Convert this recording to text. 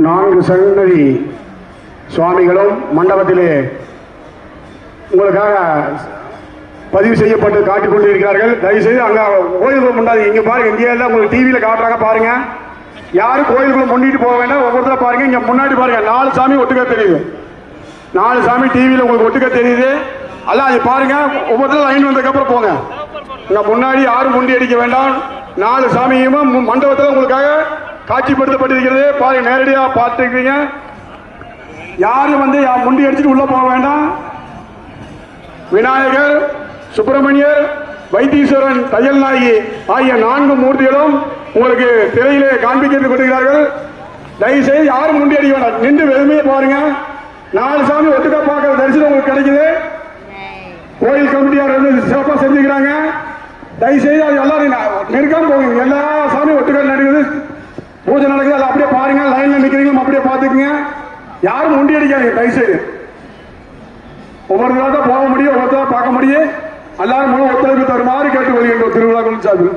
4 சன்னதி சுவாமிகளும் மண்டபத்திலே உங்களுக்காக பதிவு செய்யப்பட்டு காட்டிக் கொண்டிருக்கிறார்கள். தயவுசெய்து அங்க கோயிலுக்குள்ள முன்னாடி இங்க பாருங்க, இங்கே எல்லாம் உங்களுக்கு டிவியில காட்டுறாங்க பாருங்க. யாரும் கோயிலுக்குள்ள முன்னிட்டு போக வேண்டாம். ஒவ்வொருத்தர பாருங்க, இங்க முன்னாடி பாருங்க 4 சாமி ஒட்டுக்க தெரியுது. 4 சாமி டிவியில உங்களுக்கு ஒட்டுக்க தெரியுது. எல்லாம் அது பாருங்க. ஒவ்வொருத்தரும் லைன் வந்ததுக்கு அப்புறம் போங்க. இங்க முன்னாடி யாரும் முண்டி அடிக்க வேண்டாம். 4 சாமியும் மண்டபத்தில் உங்களுக்காக காட்சிப்படுத்தப்பட்டிருக்கிறது. பாருங்க, நேரடியா பார்த்துருக்கீங்க. யாரும் வந்து முண்டி அடிச்சுட்டு உள்ள போக வேண்டாம். விநாயகர், சுப்பிரமணியர், வைத்தீஸ்வரன், தையல் நாயகி ஆகிய 4 மூர்த்திகளும் உங்களுக்கு திரையிலே காண்பிக்கப்படுகிறார்கள். தயவுசெய்து யாரும் முண்டி அடிக்க வேண்டாம். நின்று வெறுமையை பாருங்க. 4 சாமி ஒட்டுக்கா பார்க்கிற தரிசனம் உங்களுக்கு கிடைக்குது. கோயில் கமிட்டியார் வந்து சிறப்பாக செஞ்சுக்கிறாங்க. தயவுசெய்து அது எல்லாரும் நெருக்காம போகுங்க. எல்லா சாமியும் ஒட்டுக்கா நடக்குது, பூஜை நடக்குது. அதை அப்படியே பாருங்க. லைன்ல நிக்கிறீங்க, அப்படியே பார்த்துக்குங்க. யாரும் முண்டி அடிக்காதீங்க தயவுசெய்து. ஒவ்வொருத்தராக போக முடியும், ஒவ்வொருத்தராக பார்க்க முடியும். எல்லாரும் முழு ஒத்துழைப்பு தருமாறு கேட்டுக்கொள்கின்றோம் திருவிழா சார்பில்.